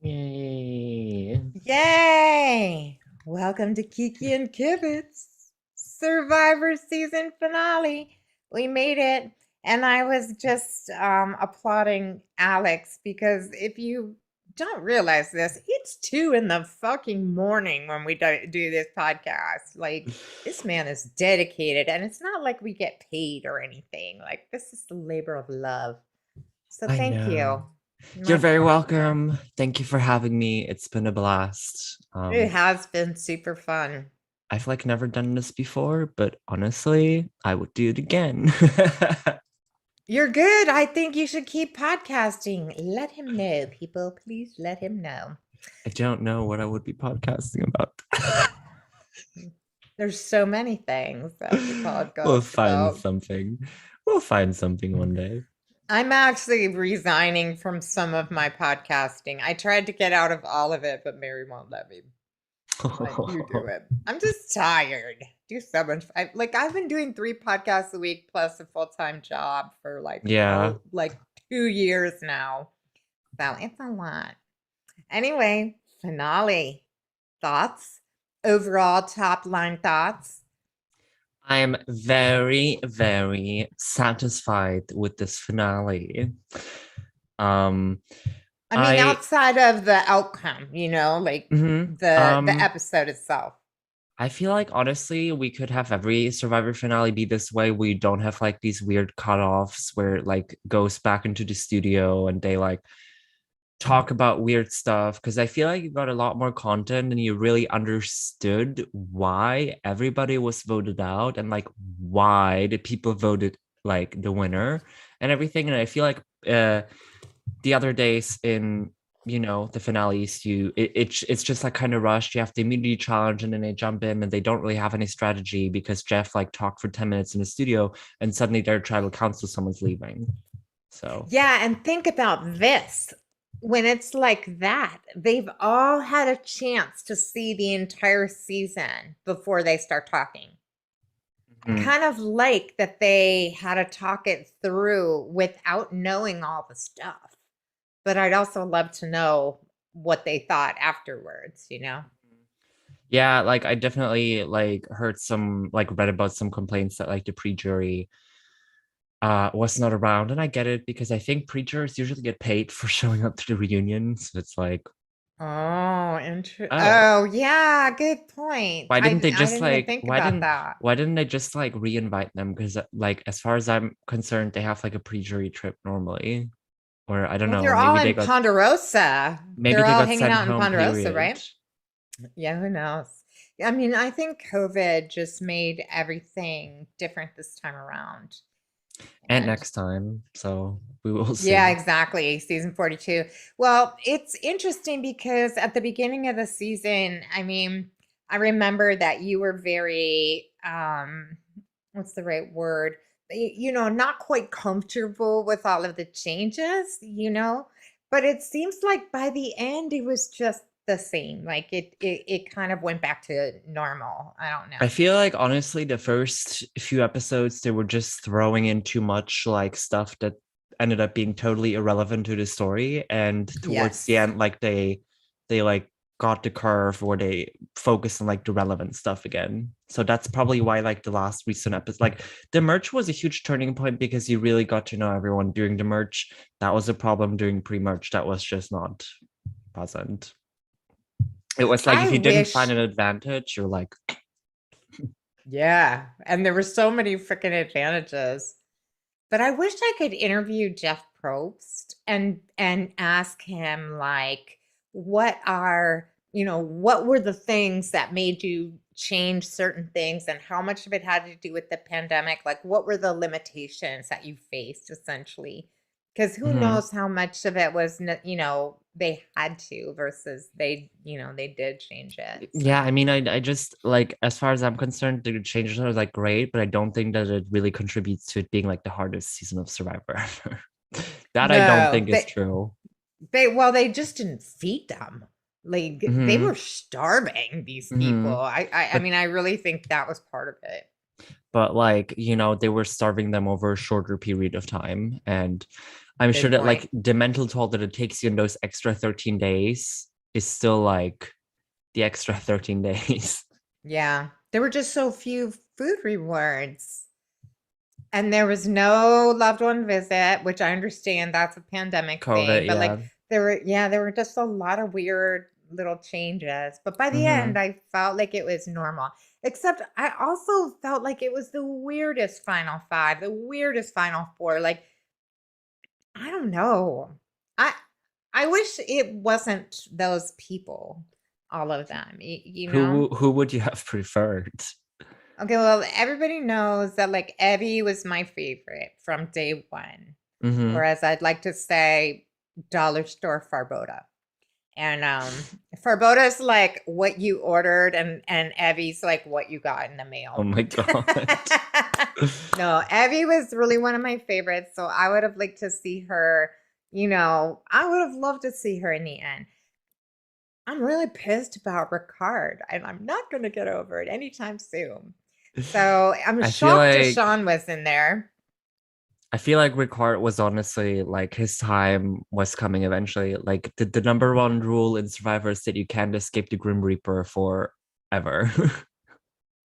Yay. Yay! Welcome to Kiki and Kibit's Survivor season finale. We made it. And I was just applauding Alex because if you don't realize this, it's 2 in the fucking morning when we do this podcast. Like, this man is dedicated, and it's not like we get paid or anything. Like, this is the labor of love. So, I thank know. you. My You're very pleasure. welcome. Thank you for having me. It's been a blast. It has been super fun. I've like never done this before, but honestly, I would do it again. You're good. I think you should keep podcasting. Let him know, people. Please let him know. I don't know what I would be podcasting about. There's so many things that we We'll podcast find about. something. We'll find something one day. I'm actually resigning from some of my podcasting. I tried to get out of all of it, but Mary won't let me. Like, you do it. I'm just tired. Do so much. I've been doing 3 podcasts a week plus a full-time job for Yeah. 2 years now. So it's a lot. Anyway, finale. Thoughts? Overall top line thoughts? I'm very, very satisfied with this finale. Um, I mean, I outside of the outcome, like mhm. the episode itself. I feel like honestly, we could have every Survivor finale be this way. We don't have like these weird cutoffs where it like goes back into the studio and they like talk about weird stuff. Because I feel like you got a lot more content and you really understood why everybody was voted out and like why the people voted like the winner and everything. And I feel like the other days in the finales it's just like kind of rushed. You have the immunity challenge and then they jump in and they don't really have any strategy because Jeff like talked for 10 minutes in the studio and suddenly their tribal council someone's leaving, so Yeah, and think about this. When it's like that, they've all had a chance to see the entire season before they start talking. I mhm. kind of like that they had to talk it through without knowing all the stuff. But I'd also love to know what they thought afterwards. Yeah, like I definitely like heard some like read about some complaints that like the pre-jury was not around, and I get it because I think pre-jurors usually get paid for showing up to the reunion, so it's like, oh, Oh, yeah, good point. why didn't they I just didn't even like think about that. why didn't they just like re-invite them? Because like as far as I'm concerned, they have like a pre-jury trip normally. Or I don't Well, know, they're all in Ponderosa. maybe They're they all got hanging sent out in home, Ponderosa, period. right? Yeah, who knows? I mean, I think COVID just made everything different this time around. And And next time. So we will yeah, see. exactly. Season 42. Well, it's interesting because at the beginning of the season, I mean, I remember that you were very what's the right word? Not quite comfortable with all of the changes. But it seems like by the end it was just the same. Like it kind of went back to normal. I don't I know. feel like honestly, the first few episodes, they were just throwing in too much like stuff that ended up being totally irrelevant to the story. And towards the Yes. end, like they like got the curve where they focused on like the relevant stuff again. So that's probably why like the last recent episode, like the merch was a huge turning point because you really got to know everyone during the merch. That was a problem during pre-merch. That was just not present. It was like I if you didn't find wish an advantage, you're like, Yeah, and there were so many freaking advantages. But I wish I could interview Jeff Probst and ask him like what were the things that made you change certain things and how much of it had to do with the pandemic? Like what were the limitations that you faced essentially? Because who mhm. knows how much of it was they had to versus they did change it. So Yeah, I mean, I just like as far as I'm concerned, the changes are like great, but I don't think that it really contributes to it being like the hardest season of Survivor ever. That I don't no, think is true. they just didn't feed them. Like they Hmm. were starving these people. Hmm. I But mean, I really think that was part of it. like they were starving them over a shorter period of time, and I'm sure Good that point. like the mental toll that it takes you in those extra 13 days is still like the extra 13 days. Yeah. There were just so few food rewards. And there was no loved one visit, which I understand that's a pandemic thing, COVID, but like yeah. there were just a lot of weird little changes. But by the end, Mm-hmm. I felt like it was normal. Except I also felt like it was the weirdest final five, the weirdest final four. Like, I don't know. I I wish it wasn't those people, all of them, you know? Who would you have preferred? Okay, well, everybody knows that like Evie was my favorite from day one. Mm-hmm. Whereas I'd like to say dollar store Farboda. And Farboda's like what you ordered and Evie's like what you got in the Oh mail. my God. No, Evie was really one of my favorites. So I would have liked to see her, I would have loved to see her in the end. I'm really pissed about Ricard, and I'm not going to get over it anytime soon. So I'm I feel shocked like Deshaun was in there. I feel like Ricard was honestly like his time was coming eventually. Like the number one rule in Survivor is that you can't escape the Grim Reaper forever.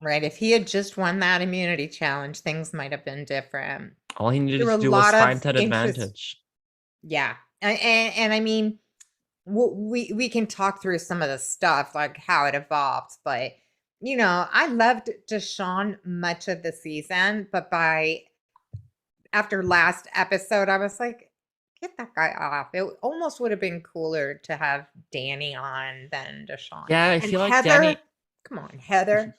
Right. If he had just won that immunity challenge, things might have been different. All he There needed were a to do was lot find of that interest. advantage. Yeah. And I mean, we can talk through some of the stuff, like how it evolved, but I loved Deshaun much of the season, but by after last episode, I was like, get that guy off. It almost would have been cooler to have Danny on than Deshaun. Yeah, I And feel like Heather, Danny come on, Heather.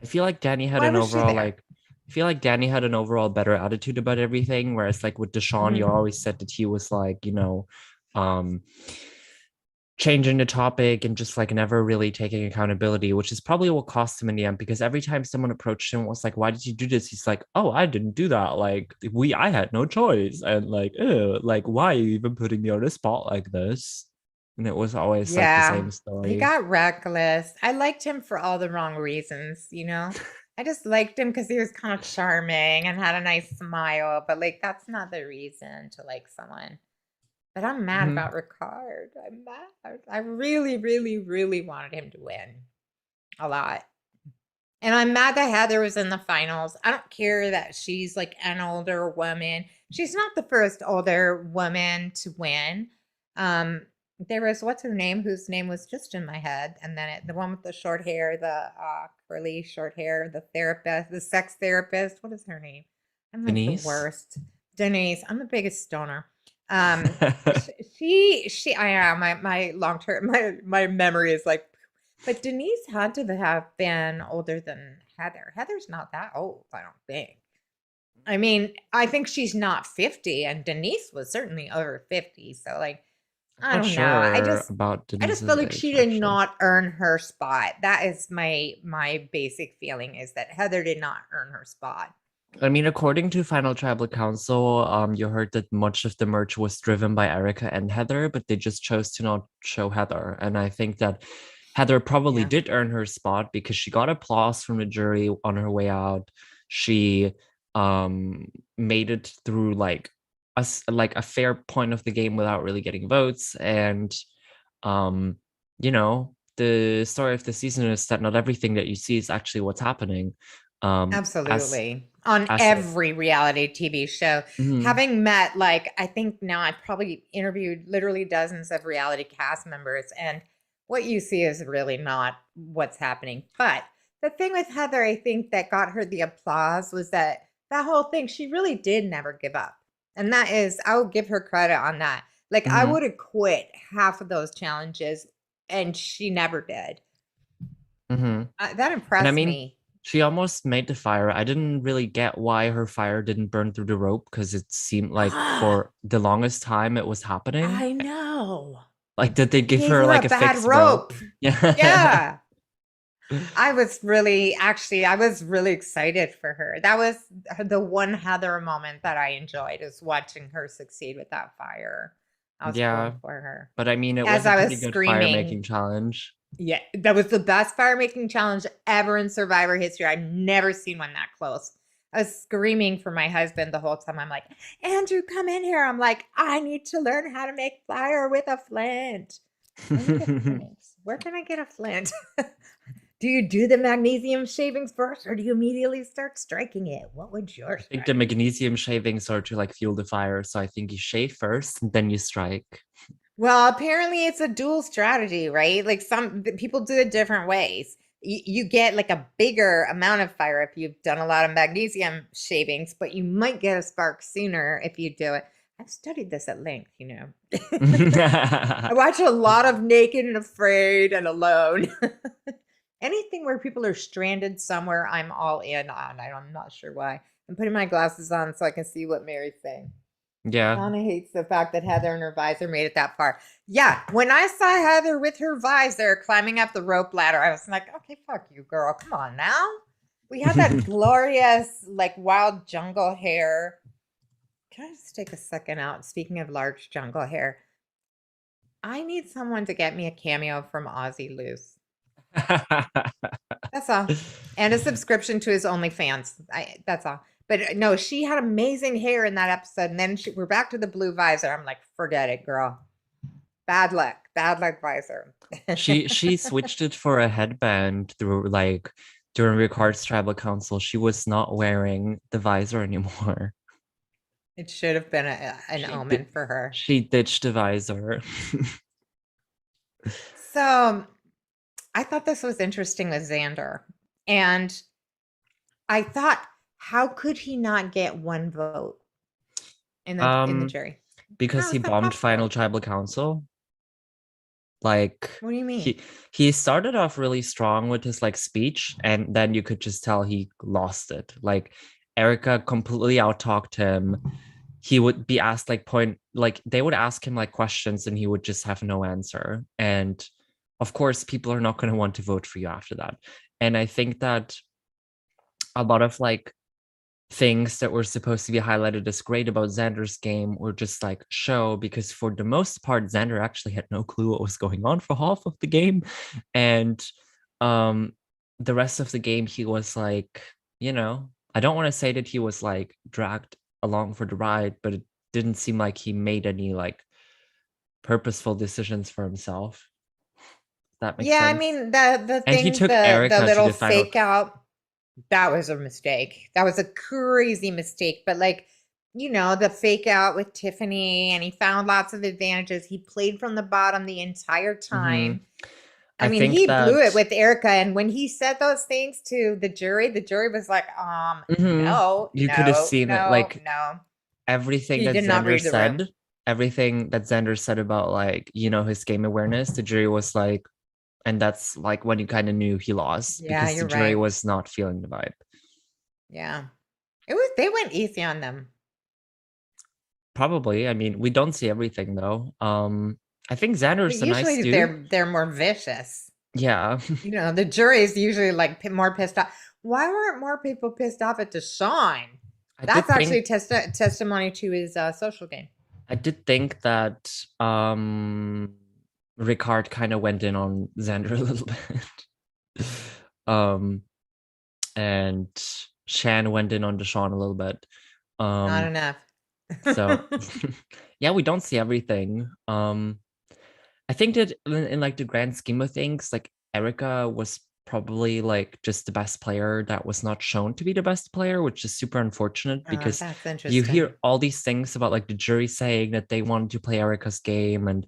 I feel like Danny had Why an was she overall there? like I feel like Danny had an overall better attitude about everything. Whereas like with Deshaun, you Mhm. always said that he was like, um changing the topic and just like never really taking accountability, which is probably what cost him in the end because every time someone approached him was like, why did you do this? He's like, oh, I didn't do that. Like I had no choice. And like, ew, like why are you even putting me on a spot like this? And it was always like the Yeah, same he story. got reckless. I liked him for all the wrong reasons. I just liked him because he was kind of charming and had a nice smile, but like that's not the reason to like someone. But I'm mad Mhm. about Ricard. I'm mad. I really, really, really wanted him to win a lot. And I'm mad that Heather was in the finals. I don't care that she's like an older woman. She's not the first older woman to win. Um, there was what's her name, whose name was just in my head, and then the one with the short hair, the curly short hair, the therapist, the sex therapist. What is her name? I'm like the Denise. worst. Denise. I'm the biggest stoner. Um, she. I am my long term. My memory is like, but Denise had to have been older than Heather. Heather's not that old, I don't think. I mean, I think she's not 50, and Denise was certainly over 50. So, like, I'm I not don't know. I sure just, about I just feel Denise's like she age, did actually. not earn her spot. That is my basic feeling is that Heather did not earn her spot. I mean, according to Final Tribal Council, you heard that much of the merch was driven by Erica and Heather, but they just chose to not show Heather. And I think that Heather probably Yeah, did earn her spot because she got applause from the jury on her way out. She made it through like like a fair point of the game without really getting votes. And um, the story of the season is that not everything that you see is actually what's happening. As absolutely. On as every reality TV show, mhm, having met, like, I think now I've probably interviewed literally dozens of reality cast members, and what you see is really not what's happening. But the thing with Heather, I think that got her the applause was that whole thing, she really did never give up. And that is, I will give her credit on that. Like, I mhm, would have quit half of those challenges, and she never did. mhm. That And I impressed mean, me. she almost made the fire. I didn't really get why her fire didn't burn through the rope because it seemed like for the longest time it was happening. I know. Like, did they give Gave her her like a a bad fixed rope? rope. Yeah. Yeah. I was really excited for her. That was the one Heather moment that I enjoyed is watching her succeed with that fire. I was Yeah. pulling for her. But I mean, it As was a I pretty was good fire screaming, making challenge. yeah, that was the best fire making challenge ever in Survivor history. I've never seen one that close. I was screaming for my husband the whole time. I'm like, Andrew, come in here. I'm like, I need to learn how to make fire with a flint. I need a flint. Where can I get a flint? Do you do the magnesium shavings first or do you immediately start striking it? What would your I think the strategy be? magnesium shavings are to like fuel the fire. So I think you shave first and then you strike. Well, apparently it's a dual strategy, right? Like some people do it different ways. You get like a bigger amount of fire if you've done a lot of magnesium shavings, but you might get a spark sooner if you do it. I've studied this at length, you know. I watch a lot of Naked and Afraid and Alone. Anything where people are stranded somewhere, I'm all in on. I'm not sure why. I'm putting my glasses on so I can see what Mary's saying. Yeah. Donna hates the fact that Heather and her visor made it that far. Yeah, when I saw Heather with her visor climbing up the rope ladder, I was like, okay, fuck you, girl. Come on now. We had that glorious, like, wild jungle hair. Can I just take a second out? Speaking of large jungle hair, I need someone to get me a cameo from Ozzy Loose. That's all. And a subscription to his OnlyFans. That's all. But no, she had amazing hair in that episode. And then we're back to the blue visor. I'm like, forget it, girl. Bad luck. Bad luck visor. She switched it for a headband through like during Ricard's tribal council. She was not wearing the visor anymore. It should have been an She omen di- for her. she ditched the visor. So I thought this was interesting with Xander. And I thought, how could he not get one vote in the um, jury? because How he is that bombed final possible? tribal council. Like What do you mean? he started off really strong with his like speech, and then you could just tell he lost it. Like Erica completely outtalked him. He would be asked like point like they would ask him like questions and he would just have no answer. And of course, people are not going to want to vote for you after that. And I think that a lot of like things that were supposed to be highlighted as great about Xander's game were just like show because for the most part Xander actually had no clue what was going on for half of the game, and um the rest of the game he was like, I don't want to say that he was like dragged along for the ride, but it didn't seem like he made any like purposeful decisions for himself. That makes Yeah, I sense. mean the And he thing took the Erica to little the final. fake out, that was a mistake. That was a crazy mistake. But like, the fake out with Tiffany and he found lots of advantages. He played from the bottom the entire Mhm. time. I I mean, think he blew it that with Erica. And when he said those things to the jury was like, no, you could have no, seen it no, like no. everything He that did not Xander read the room. said, everything that Xander said about like, his game awareness, the jury was like, and that's like when you kind of knew he lost Yeah, because the you're jury right. was not feeling the vibe. Yeah. They went easy on them. Probably. I mean, we don't see everything though. I think But Xander's a nice usually dude. they're more vicious. Yeah. The jury is usually like more pissed off. Why weren't more people pissed off at Deshaun? I That's did actually think testimony to his social game. I did think that Ricard kind of went in on Xander a little bit. um and Shan went in on Deshaun a little bit. Not Um, enough. so yeah, we don't see everything. I think that in like the grand scheme of things, like Erica was probably like just the best player that was not shown to be the best player, which is super unfortunate Oh, because that's you interesting. hear all these things about like the jury saying that they wanted to play Erica's game and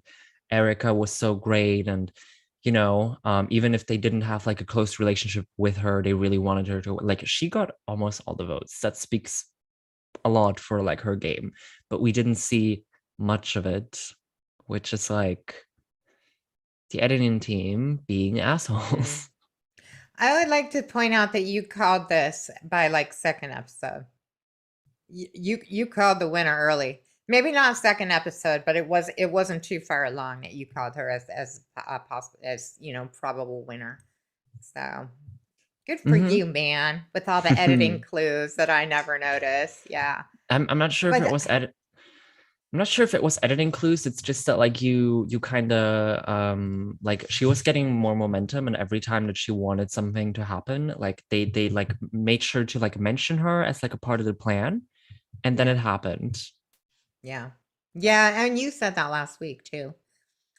Erica was so great and even if they didn't have like a close relationship with her, they really wanted her to like she got almost all the votes. That speaks a lot for like her game, but we didn't see much of it, which is like the editing team being Mm. assholes. I would like to point out that you called this by like second episode. You called the winner early. Maybe not second episode, but it wasn't too far along that you called her as possible as probable winner. So good for Mm-hmm. you, man, with all the editing clues that I never notice. Yeah. I'm not sure if it But was edit. I'm not sure if it was editing clues. It's just that like you kind of like she was getting more momentum, and every time that she wanted something to happen, like they like made sure to like mention her as like a part of the plan, and then Yeah. it happened. Yeah. Yeah, and you said that last week too.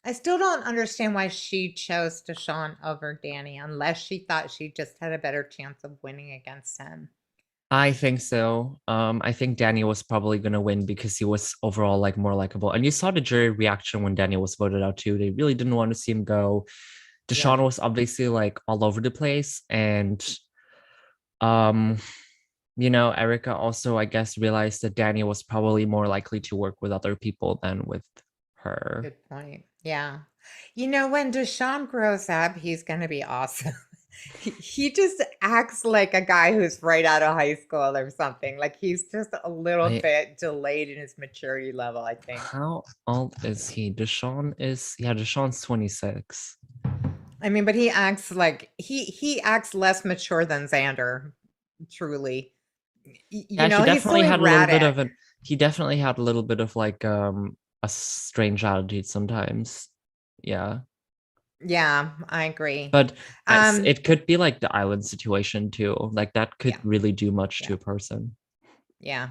I still don't understand why she chose Deshaun over Danny unless she thought she just had a better chance of winning against him. I think so. I think Danny was probably gonna win because he was overall like more likable. And you saw the jury reaction when Danny was voted out too. They really didn't want to see him go. Yeah. Deshaun was obviously like all over the place. And um, Erica also, I guess, realized that Danny was probably more likely to work with other people than with her. Good point. Yeah. When Deshaun grows up, he's going to be awesome. He just acts like a guy who's right out of high school or something. Like he's just a little I bit delayed in his maturity level, I think. How old is he? Deshaun's 26. I mean, but he acts like he acts less mature than Xander, truly. Yeah, He's so erratic. he definitely had a little bit of like a strange attitude sometimes. Yeah. Yeah, I agree. But Um, it could be like the island situation too. Like that could yeah, really do much to yeah, a person. yeah.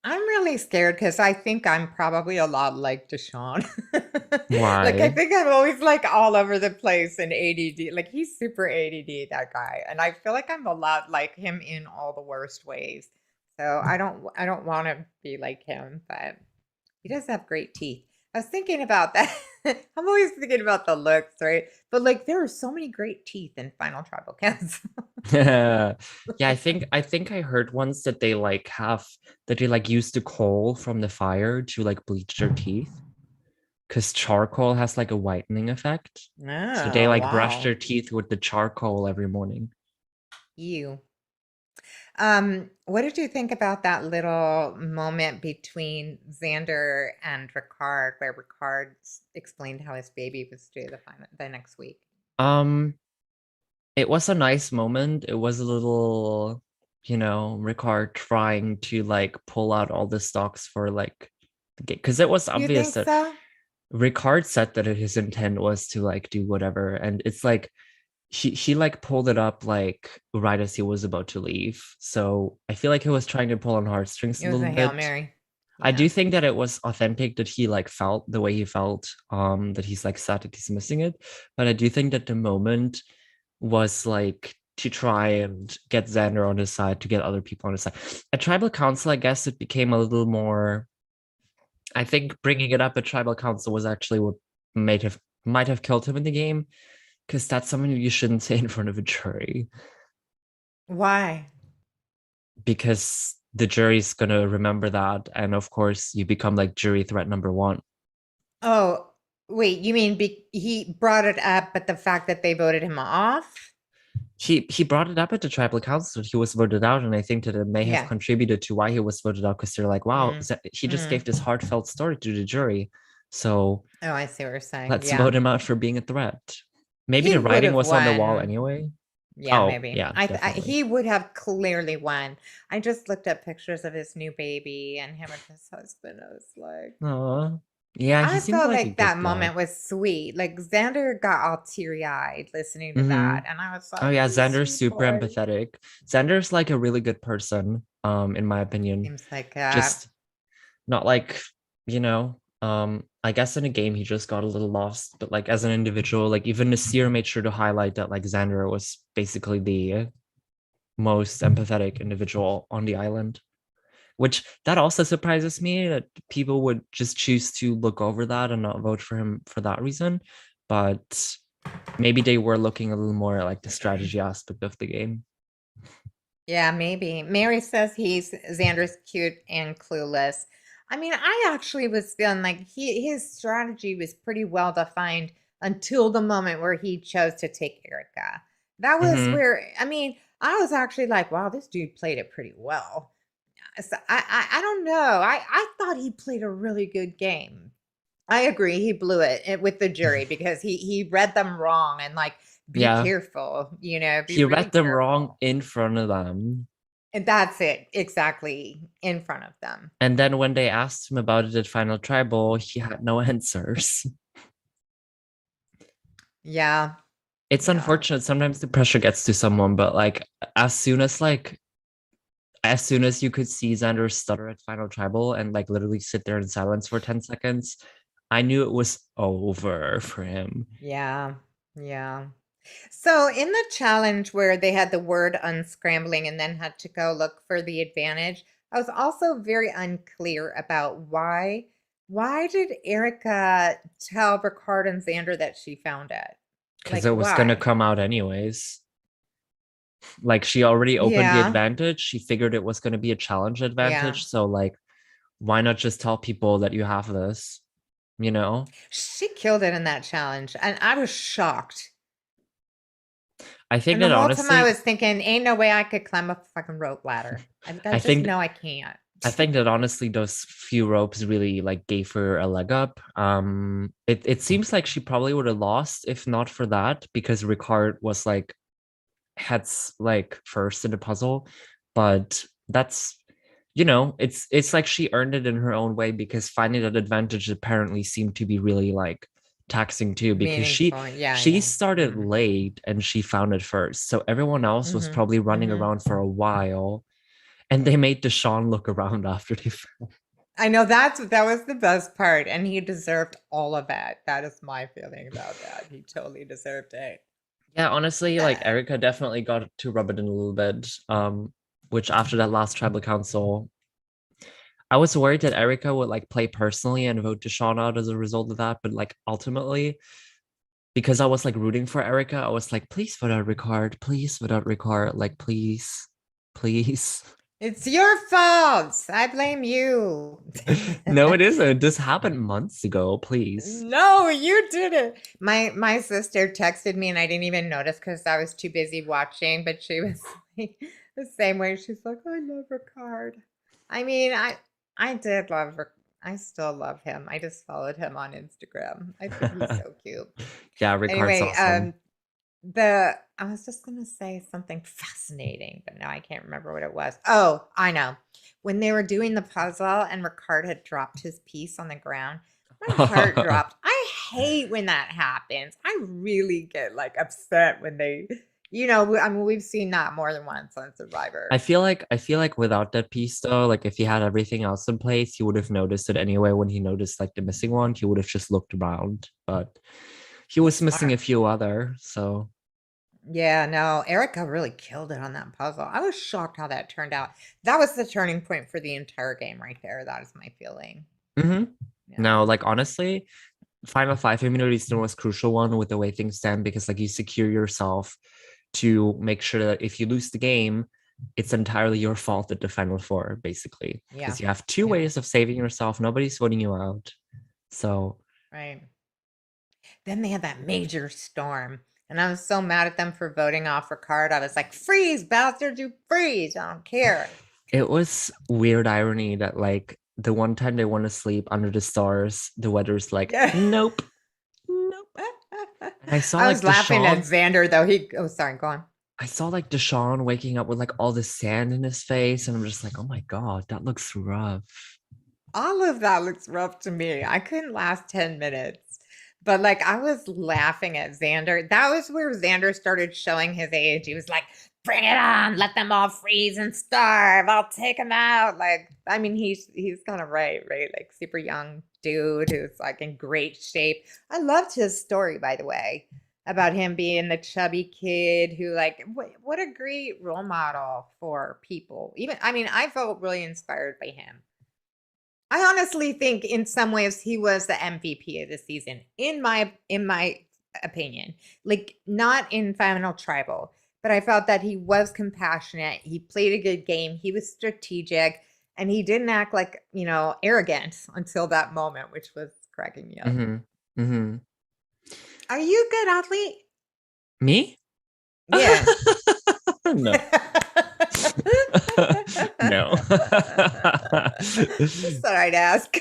I'm really scared because I think I'm probably a lot like Deshaun. Like I Why? think I'm always like all over the place and ADD. Like he's super ADD, that guy. And I feel like I'm a lot like him in all the worst ways. So I don't want to be like him, but he does have great teeth. I was thinking about that. I'm always thinking about the looks, right? But like there are so many great teeth in Final Tribal Council. Yeah, I think I heard once that they like use the coal from the fire to like bleach their teeth because charcoal has like a whitening effect. So they Oh, like brush wow. their teeth with the charcoal every morning. You. What did you think about that little moment between Xander and Ricard, where Ricard explained how his baby was due the next week? Um, it was a nice moment. It was a little, Ricard trying to like pull out all the stocks for like the game because it was You obvious think that so? Ricard said that his intent was to like do whatever, and it's like he like pulled it up like right as he was about to leave. So I feel like he was trying to pull on heartstrings It a was little a Hail bit. Mary. I Yeah. do think that it was authentic that he like felt the way he felt, that he's like sad that he's missing it. But I do think that the moment was like to try and get Xander on his side, to get other people on his side. At tribal council, I guess it became a little more. I think bringing it up at tribal council was actually what might have killed him in the game, because that's something you shouldn't say in front of a jury, Why? because the jury's gonna remember that, and of course you become like jury threat number one. Oh, wait, you mean he brought it up, but the fact that they voted him off? He brought it up at the tribal council. He was voted out, and I think that it may have Yeah. contributed to why he was voted out, because they're like, wow, Mm. he just gave Mm. this heartfelt story to the jury, so Oh, I see what you're saying. let's Yeah. vote him out for being a threat. Maybe He the would writing have was on the wall won. anyway. Yeah, Oh maybe. yeah, definitely. He would have clearly won. I just looked up pictures of his new baby and him with his husband. I was like, Oh yeah, he I seemed felt like a like good that dad. moment was sweet. Like Xander got all teary-eyed listening to Mm-hmm. that, and I was Oh like, yeah, "You Xander's sweet super boy." empathetic. Xander's like a really good person, in my opinion. Seems like Just not like, I guess in a game he just got a little lost, but like as an individual, like even Nasir made sure to highlight that like Xander was basically the most empathetic individual on the island. Which that also surprises me that people would just choose to look over that and not vote for him for that reason. But maybe they were looking a little more at like the strategy aspect of the game. yeah, maybe. Mary says Xander's cute and clueless. I mean, I actually was feeling like his strategy was pretty well defined until the moment where he chose to take Erica. That was Mm-hmm. where I mean, I was actually like, wow, this dude played it pretty well. So I don't know. I thought he played a really good game. I agree. He blew with the jury because he read them wrong and like be Yeah, careful, be he really read them wrong careful. in front of them. And that's it, exactly in front of them. And then when they asked him about it at Final Tribal, he had no answers. Yeah, It's yeah, unfortunate sometimes the pressure gets to someone, but like as soon as like as soon as you could see Xander stutter at Final Tribal and like literally sit there in silence for 10 seconds, I knew it was over for him. yeah, yeah. So in the challenge where they had the word unscrambling and then had to go look for the advantage, I was also very unclear about why did Erica tell Ricard and Xander that she found it? Because Like it was gonna why? come out anyways. Like she already opened the Yeah, advantage. She figured it was gonna be a challenge yeah. advantage. So like, why not just tell people that you have this? You know? She killed it in that challenge, and I was shocked. I think And the that whole time I honestly, was thinking, ain't no way I could climb a fucking rope ladder. I I just think know I can't. I think that honestly those few ropes really like gave her a leg up. It seems like she probably would have lost if not for that because Ricard was like heads like first in the puzzle, but that's it's like she earned it in her own way because finding that advantage apparently seemed to be really like taxing too because she Meaningful. Yeah, she yeah. started Mhm. late and she found it first, so everyone else was Mhm. probably running Mhm. around for a while, and they made Deshaun look around after they. I know that was the best part, and he deserved all of it. That is my feeling about that. He totally deserved it. Yeah, honestly, like Uh, Erica definitely got to rub it in a little bit. Which after that last tribal council, I was worried that Erica would like play personally and vote Deshaun out as a result of that. But like ultimately, because I was like rooting for Erica, I was like, please vote out Ricard, please vote out Ricard, like please, please. it's your fault. I blame you. No, it isn't. This happened months ago, please. No, you did it. My sister texted me and I didn't even notice because I was too busy watching, but she was like the same way. She's like, I love Ricard. I mean, I did love I still love him. I just followed him on Instagram. I think he's so cute. Yeah, Ricard's Anyway, awesome. the I was just gonna say something fascinating, but now I can't remember what it was. Oh, I know. When they were doing the puzzle and Ricard had dropped his piece on the ground, my heart dropped. I hate when that happens. I really get like upset when they, I mean, we've seen that more than once on I Survivor. feel like without that piece though, like if he had everything else in place, he would have noticed it anyway. When he noticed like the missing one, he would have just looked around. But he He's was missing a smart. few other, so Yeah, no, Erica really killed it on that puzzle. I was shocked how that turned out. That was the turning point for the entire game right there. That is my feeling. hmm. Yeah. No, like honestly, Final Five immunity is the most crucial one with the way things stand because like you secure yourself to make sure that if you lose the game, it's entirely your fault at the Final Four, basically. Yeah. Because you have two Yeah. ways of saving yourself. Nobody's voting you out. So Right. Then they had that major storm. And I was so mad at them for voting off Ricard. I was like, freeze, bastards, you freeze. I don't care. it was weird irony that like the one time they want to sleep under the stars, the weather's like, Yeah. nope, nope. And I saw I like was laughing at Deshaun. Xander though. Oh, sorry, go on. I saw like Deshaun waking up with like all this sand in his face, and I'm just like, oh my god, that looks rough. All of that looks rough to me. I couldn't last 10 minutes. But like I was laughing at Xander. That was where Xander started showing his age. He was like, bring it on, let them all freeze and starve. I'll take them out. Like, I mean, he's kind of right, right? Like super young dude who's like in great shape. I loved his story, by the way, about him being the chubby kid who like what a great role model for people. Even I mean, I felt really inspired by him. I honestly think in some ways he was the MVP of the season, in my opinion. Like not in Final Tribal, but I felt that he was compassionate. He played a good game. He was strategic, and he didn't act like arrogant until that moment, which was cracking me up. Mm-hmm. Mm-hmm. Are you a good athlete? Me? Yeah. No. No. Just thought I'd ask.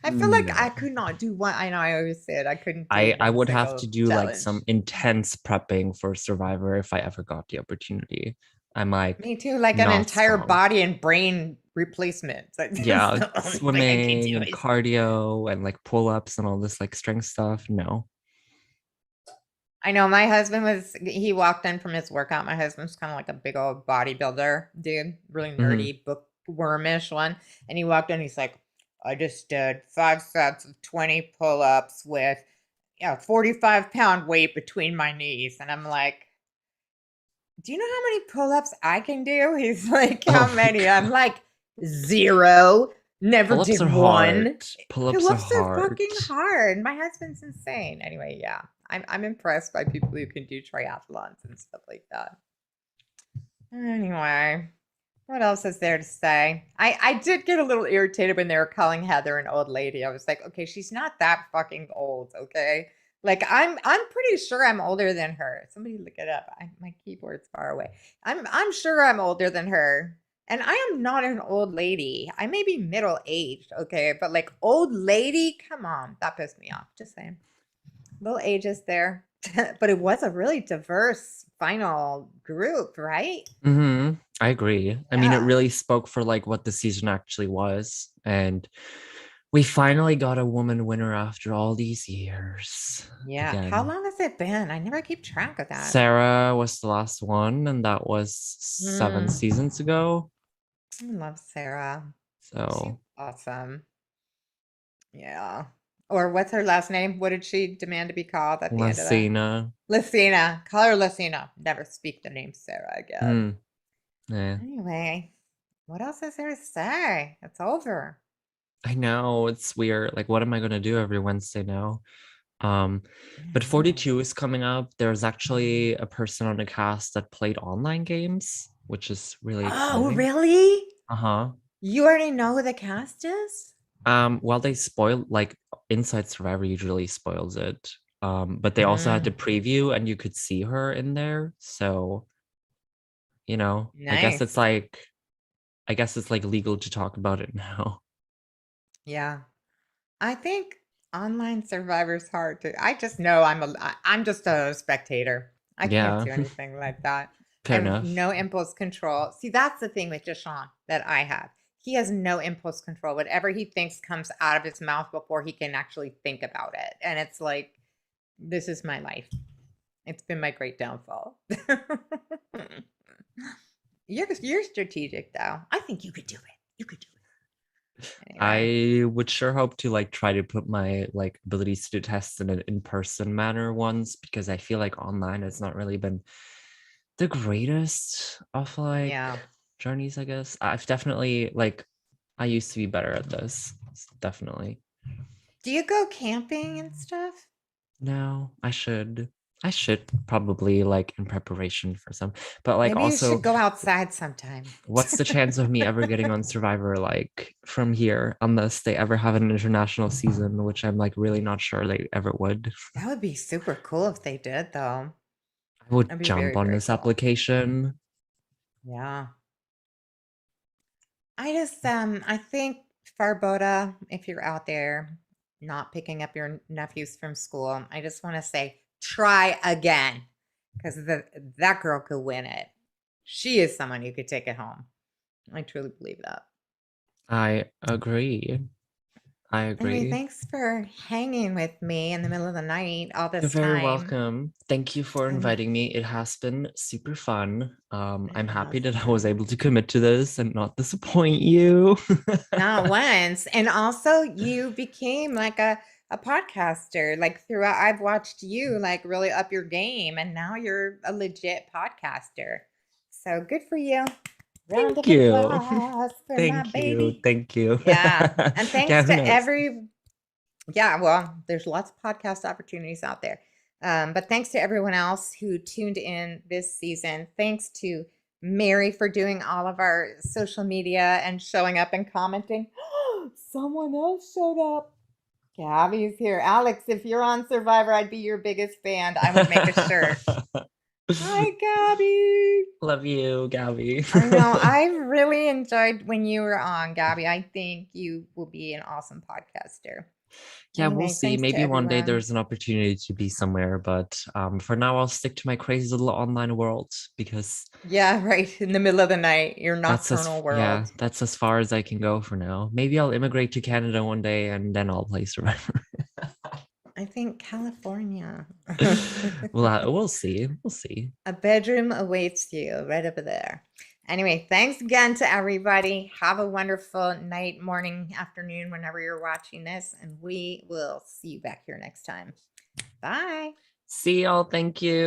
I feel like I No. could not do one. I know I always said I couldn't do I one would have single to do like challenge. some intense prepping for Survivor if I ever got the opportunity. I'm like Me too, like an not entire strong. body and brain replacement. That's Yeah, the only thing I can swimming do and is cardio and like pull-ups and all this like strength stuff. No. I know my husband he walked in from his workout. My husband's kind of like a big old bodybuilder dude, really Hmm. nerdy, bookwormish one. And he walked in, he's like, I just did 5 sets of 20 pull-ups with 45-pound weight between my knees. And I'm like, do you know how many pull-ups I can do? He's like, how Oh my many? I'm God. like, zero. Never Pull-ups did are hard. one. Pull-ups are Pull-ups are hard. fucking hard. My husband's insane. Anyway, yeah. I'm impressed by people who can do triathlons and stuff like that. Anyway, what else is there to say? I did get a little irritated when they were calling Heather an old lady. I was like, okay, she's not that fucking old, okay? Like I'm pretty sure I'm older than her. Somebody look it up. My keyboard's far away. I'm sure I'm older than her. And I am not an old lady. I may be middle aged, okay, but like old lady, come on, that pissed me off. Just saying. Little ages there. But it was a really diverse final group, right? Hmm. I agree. I mean, it Yeah. really spoke for like what the season actually was. And we finally got a woman winner after all these years. Yeah. How Again, long has it been? I never keep track of that. Sarah was the last one, and that was seven Mm, seasons ago. I love Sarah. She's So, awesome. Yeah. Or what's her last name? What did she demand to be called at the end of that? Lassina. Lucina. Call her Lucina. Never speak the name Sarah again. Hmm. Yeah. Anyway, what else is there to say? It's over. I know it's weird. Like, what am I gonna do every Wednesday now? Um, I but know. 42 is coming up. There's actually a person on the cast that played online games, which is really Oh, exciting. really? Uh-huh. You already know who the cast is? Well, they spoil like Inside Survivor usually spoils it. But they also had to Mm, preview and you could see her in there. So, I guess it's nice. like I guess it's like legal to talk about it now. Yeah. I think online Survivor's hard to. I just know I'm just a spectator. I can't Yeah, do anything like that. I fair have enough. no impulse control. See, that's the thing with Deshaun that I have. He has no impulse control. Whatever he thinks comes out of his mouth before he can actually think about it. And it's like, this is my life. It's been my great downfall. You're strategic though. I think you could do it. You could do it. Anyway. I would sure hope to like try to put my like abilities to do tests in an in-person manner once because I feel like online has not really been the greatest of like Yeah. journeys, I guess. I've definitely like I used to be better at this. Definitely. Do you go camping and stuff? No, I should. I should probably like in preparation for some. But like Maybe you should also, go outside sometime. what's the chance of me ever getting on Survivor like from here unless they ever have an international season, which I'm like really not sure they ever would. That would be super cool if they did, though. I would That'd be jump very, on very this cool. application. Yeah. I think Farboda, if you're out there not picking up your nephews from school, I just want to say try again because that girl could win it. She is someone who could take it home. I truly believe that. I agree. I Anyway, agree. thanks for hanging with me in the middle of the night all You're this very time. welcome. Thank you for And inviting me. It has been super fun. it I'm happy has that I was been. able to commit to this and not disappoint you. Not once. And also you became like a podcaster. Like throughout I've watched you like really up your game and now you're a legit podcaster. So good for you. Round Thank of you. applause for my Thank you. baby. Thank you. Yeah. And Yeah, thanks who to knows? every yeah, well, there's lots of podcast opportunities out there. But thanks to everyone else who tuned in this season. Thanks to Mary for doing all of our social media and showing up and commenting. Someone else showed up. Gabby's here. Alex, if you're on Survivor, I'd be your biggest fan. I would make a shirt. Hi, Gabby. Love you, Gabby. I know. I really enjoyed when you were on, Gabby. I think you will be an awesome podcaster. Yeah, we'll Anyway, see. thanks to Maybe one day everyone. there's an opportunity to be somewhere, but for now I'll stick to my crazy little online world because Yeah, right. In the middle of the night, your nocturnal yeah, world. that's as far as I can go for now. Maybe I'll immigrate to Canada one day and then I'll play Survivor. I think California. We'll see. We'll see. A bedroom awaits you right over there. Anyway, thanks again to everybody. Have a wonderful night, morning, afternoon, whenever you're watching this, and we will see you back here next time. Bye. See y'all. Thank you.